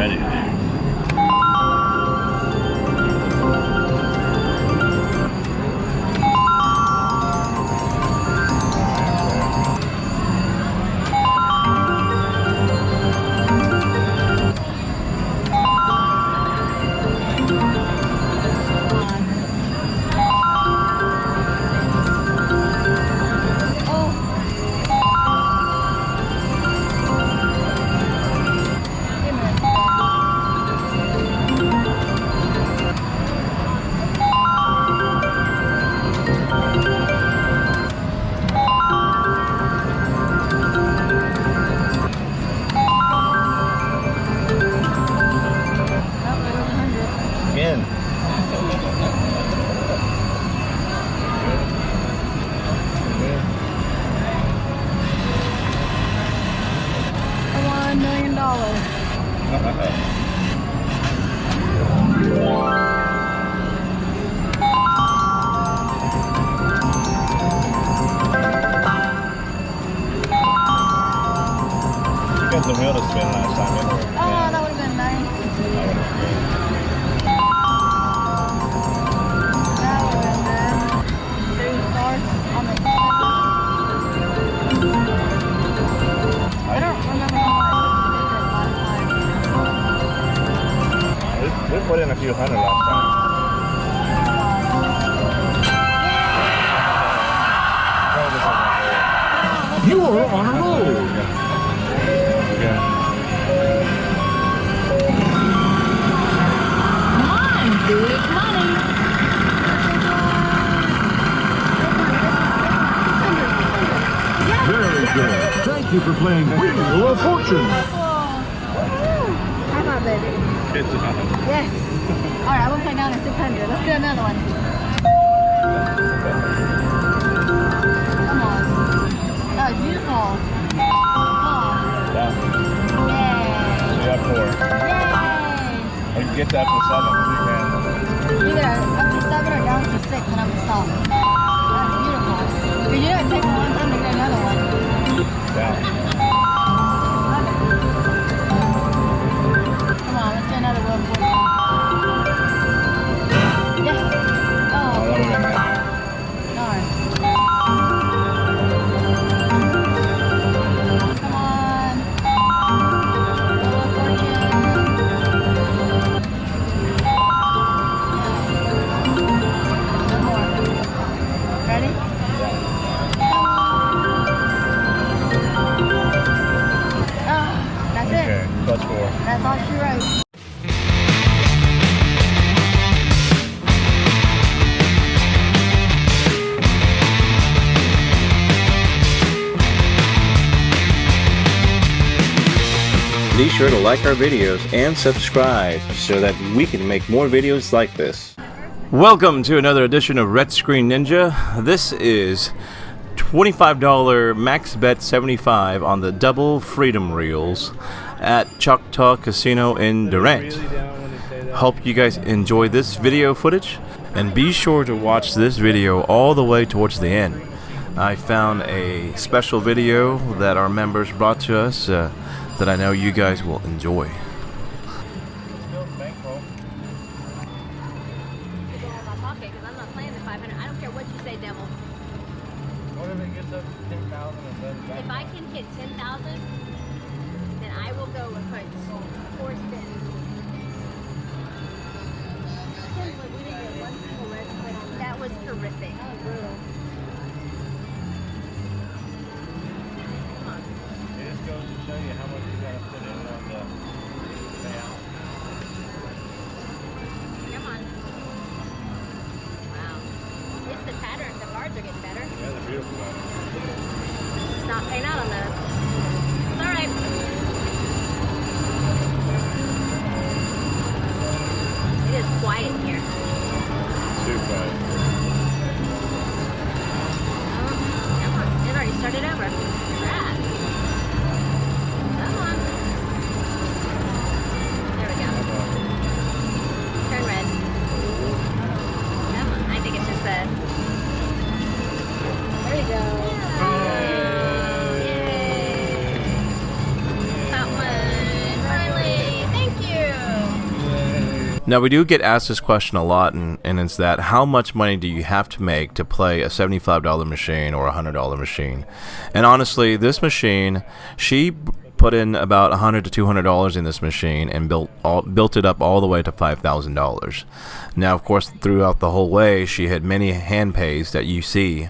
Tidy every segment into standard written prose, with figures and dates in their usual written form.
ready to do. The wheel to spin last time. Oh, that would have been nice. That would have been good. 3 stars on the I don't remember how much we did last time. We put in a few hundred last time. You are on a roll. Big money. Very good. Thank you for playing Wheel of Fortune. How about baby? Good job. Yes. All right, I will play down at 600. Let's do another one. Come on. That was beautiful. Yeah. Yay. So you have 4. Yay. Or you can get that for 7 if you can. Either up to 7 or down to 6 and I'm gonna stop. That's beautiful. Because you know it takes a long time to get another one. Yeah. Come on, let's get another wheel for you. Yes. Oh, that would have been nice. darn. Come on. Wheel of Fortune. One more. Ready? Oh, that's it. Okay, plus 4. That's all she wrote. Be sure to like our videos and subscribe so that we can make more videos like this. Welcome to another edition of Red Screen Ninja. This is $25 max bet 75 on the double freedom reels at Choctaw Casino in Durant. Hope you guys enjoy this video footage, and be sure to watch this video all the way towards the end. I found a special video that our members brought to us that I know you guys will enjoy. If I can hit 10,000, then I will go and put 4 spins. That was horrific. That was brutal. Come on. It just goes to show you how much you got to put in on the payout. Come on. Wow. It's the pattern. The cards are getting better. Yeah, they're beautiful. It's not paying out on those. It's alright. Now, we do get asked this question a lot, and it's that how much money do you have to make to play a $75 machine or a $100 machine? And honestly, this machine, she put in about $100 to $200 in this machine and built it up all the way to $5,000. Now, of course, throughout the whole way, she had many hand pays that you see,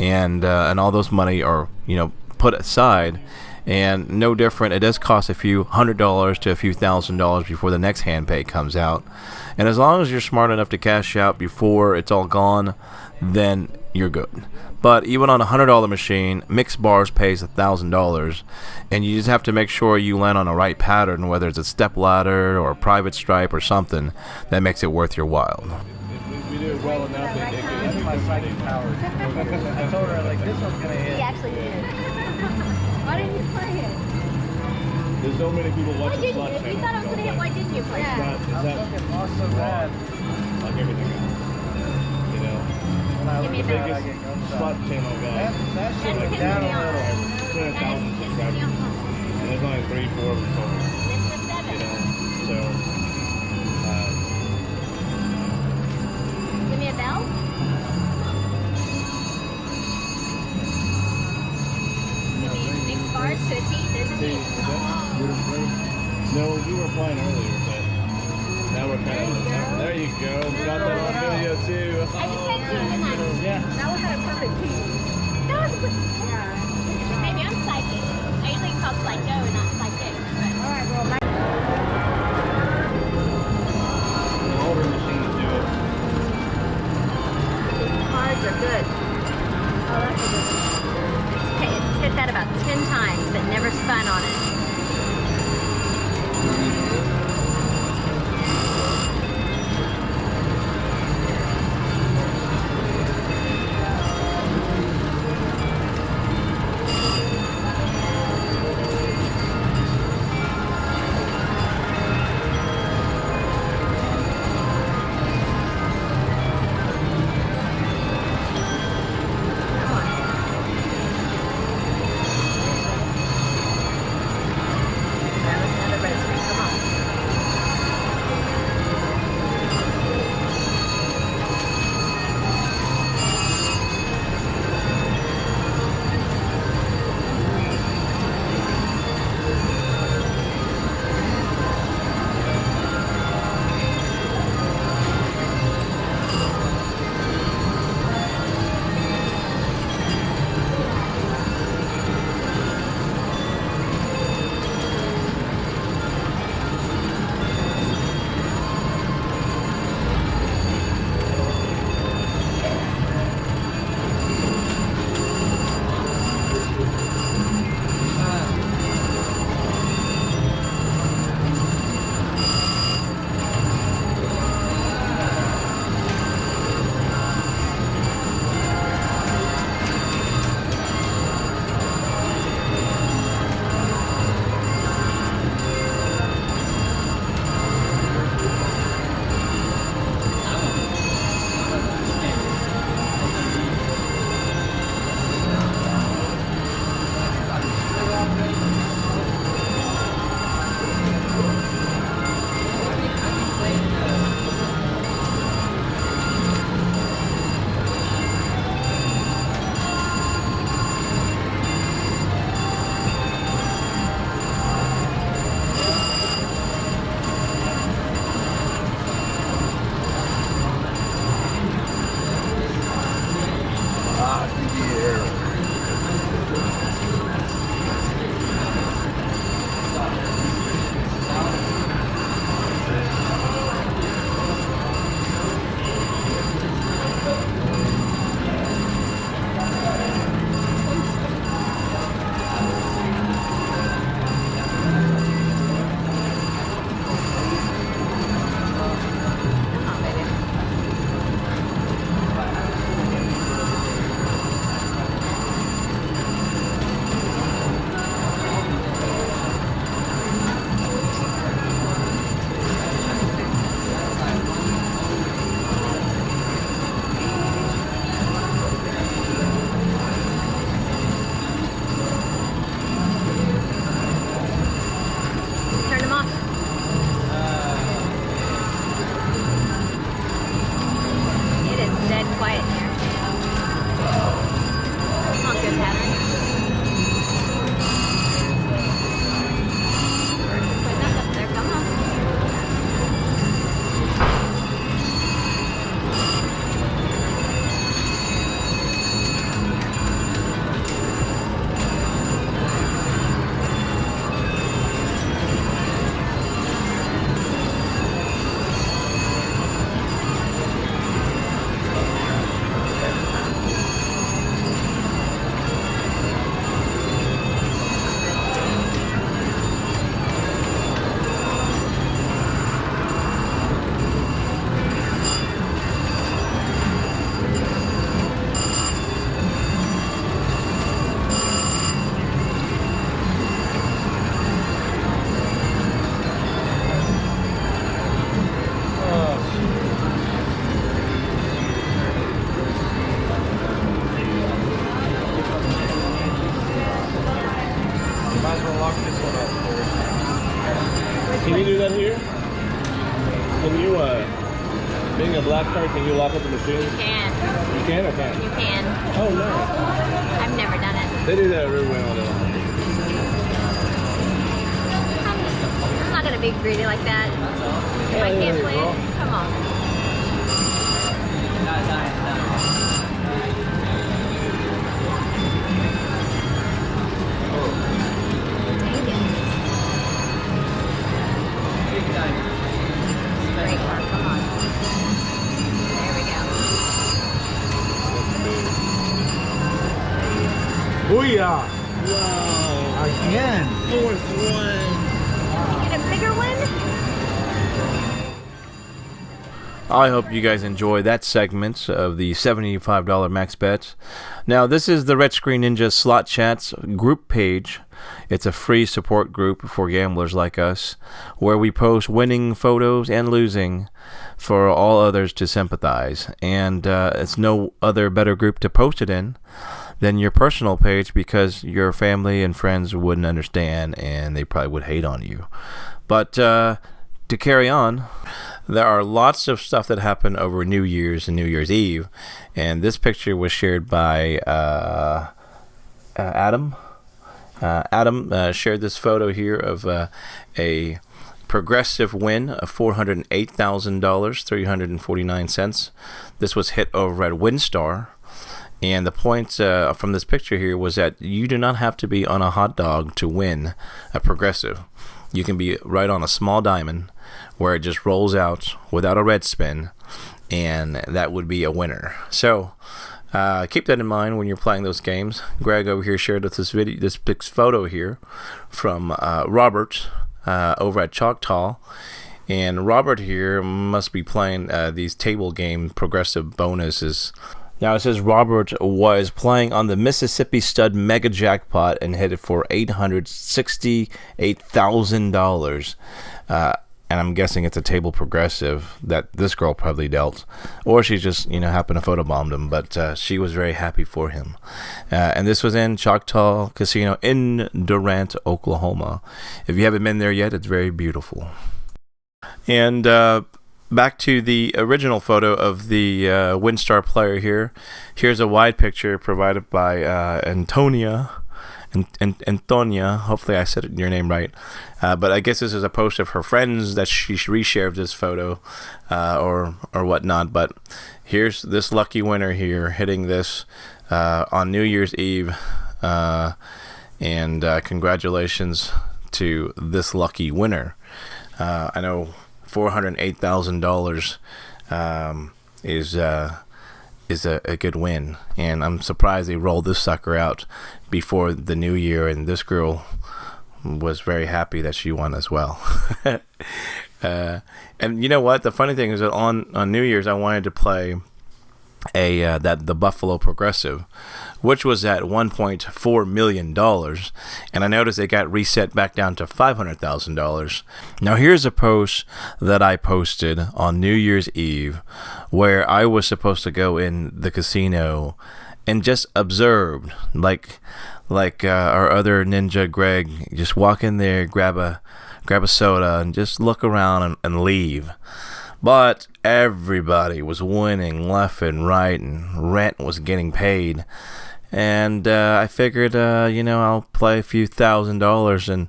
and all those money are, you know, put aside. And no different, it does cost a few $100 to a few $1,000s before the next hand pay comes out. And as long as you're smart enough to cash out before it's all gone, then you're good. But even on a $100 machine, mixed bars pays $1,000, and you just have to make sure you land on the right pattern, whether it's a step ladder or a private stripe or something that makes it worth your while. If we do it well enough, that's my psychic power. I told her, like, this one's gonna hit. He actually did. Why didn't you play it? There's so many people watching Why slot didn't you? If you channels. thought I was going to hit, why didn't you play it? I fucking lost so bad. Like everything else. You know? When I Give me look a at bell. it, I get gun Slot channel guy. That shit went down a little. 200,000 subscribers. And there's only 3, 4 of them total. You know? So, Give me a bell. Mixed bars to a T. There's a T. no, we were playing earlier, but now we're kind of. There you go. We got that on video too. I just said T, didn't I? Yeah. That one had a perfect T. That was a yeah. Maybe I'm psychic. I usually call psycho and not psychic. All right, well, The older machines do it. these cards are good. Oh, that's a good one. It's hit that about 10 times, but never spun on it. Can you do that here? Can you, being a black card, can you lock up the machine? You can. You can or can't? You can. Oh, no. I've never done it. They do that at Riverwind all day long. I'm not gonna be greedy like that. If I can't play it, come on. Great card, come on. There we go. Booyah! Wow. Again. Fourth one. Get a bigger one? I hope you guys enjoy that segment of the $75 max bet. Now, this is the Red Screen Ninja Slot Chats group page. It's a free support group for gamblers like us, where we post winning photos and losing for all others to sympathize. And it's no other better group to post it in than your personal page, because your family and friends wouldn't understand and they probably would hate on you. But to carry on, there are lots of stuff that happened over New Year's and New Year's Eve, and this picture was shared by Adam. Adam shared this photo here of a Progressive win of $408,000, 349 cents. This was hit over at WINSTAR. And the point from this picture here was that you do not have to be on a hot dog to win a Progressive. You can be right on a small diamond where it just rolls out without a red spin, and that would be a winner. So keep that in mind when you're playing those games. Greg over here shared with this photo here from Robert over at Choctaw. And Robert here must be playing these table game Progressive bonuses. Now it says Robert was playing on the Mississippi Stud Mega Jackpot and hit it for $868,000. And I'm guessing it's a table Progressive that this girl probably dealt. Or she just, happened to photobomb him. But she was very happy for him. And this was in Choctaw Casino in Durant, Oklahoma. If you haven't been there yet, it's very beautiful. And back to the original photo of the WINSTAR player here. Here's a wide picture provided by Antonia. Hopefully I said your name right. But I guess this is a post of her friends that she reshared this photo or whatnot. But here's this lucky winner here hitting this on New Year's Eve. And congratulations to this lucky winner. I know $408,000 is a good win, and I'm surprised they rolled this sucker out before the new year, and this girl was very happy that she won as well. And you know what? The funny thing is that on New Year's I wanted to play the Buffalo Progressive, which was at $1.4 million, and I noticed it got reset back down to $500,000. Now here's a post that I posted on New Year's Eve where I was supposed to go in the casino and just observe, like our other ninja Greg, just walk in there, grab a soda and just look around and leave. But everybody was winning left and right, and rent was getting paid. And I figured, I'll play a few $1,000s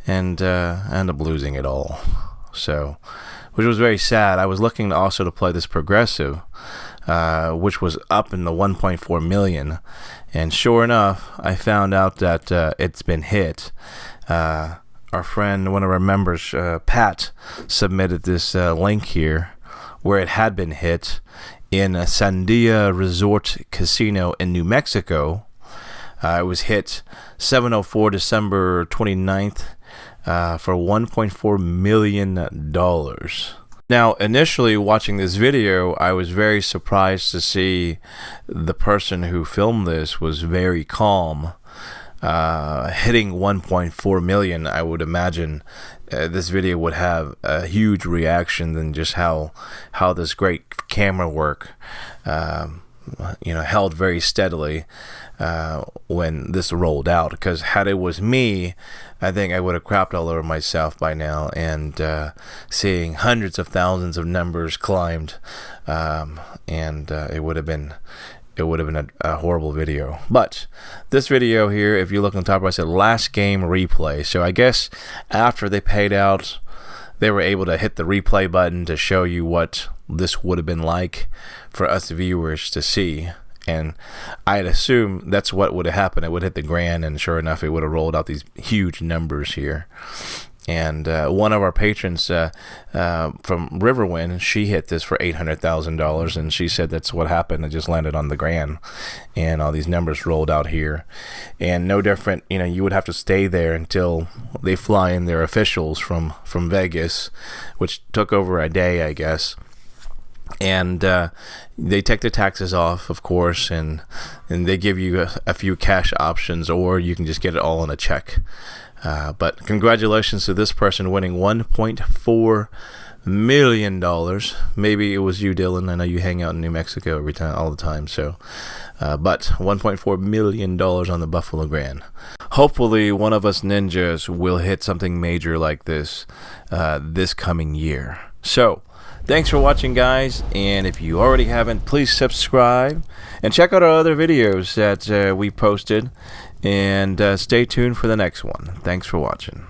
and end up losing it all. So, which was very sad. I was looking also to play this Progressive, which was up in the 1.4 million. And sure enough, I found out that it's been hit. Our friend, one of our members, Pat, submitted this link here where it had been hit in a Sandia Resort Casino in New Mexico. It was hit 7:04 December 29th for $1.4 million. Now, initially watching this video, I was very surprised to see the person who filmed this was very calm. Hitting 1.4 million, I would imagine this video would have a huge reaction than just how this great camera work. held very steadily when this rolled out, because had it was me, I think I would have crapped all over myself by now, and seeing hundreds of thousands of numbers climbed, and it would have been a horrible video. But this video here, if you look on top, I said last game replay. So I guess after they paid out, they were able to hit the replay button to show you what this would have been like for us viewers to see. And I'd assume that's what would have happened. It would hit the grand, and sure enough, it would have rolled out these huge numbers here. And one of our patrons from Riverwind, she hit this for $800,000, and she said that's what happened. It just landed on the grand, and all these numbers rolled out here. And no different, you would have to stay there until they fly in their officials from Vegas, which took over a day, I guess. And they take the taxes off, of course, and they give you a few cash options, or you can just get it all on a check. But congratulations to this person winning $1.4 million. Maybe it was you, Dylan. I know you hang out in New Mexico all the time. So, but $1.4 million on the Buffalo Grand. Hopefully, one of us ninjas will hit something major like this this coming year. So, thanks for watching, guys, and if you already haven't, please subscribe and check out our other videos that we posted, and stay tuned for the next one. Thanks for watching.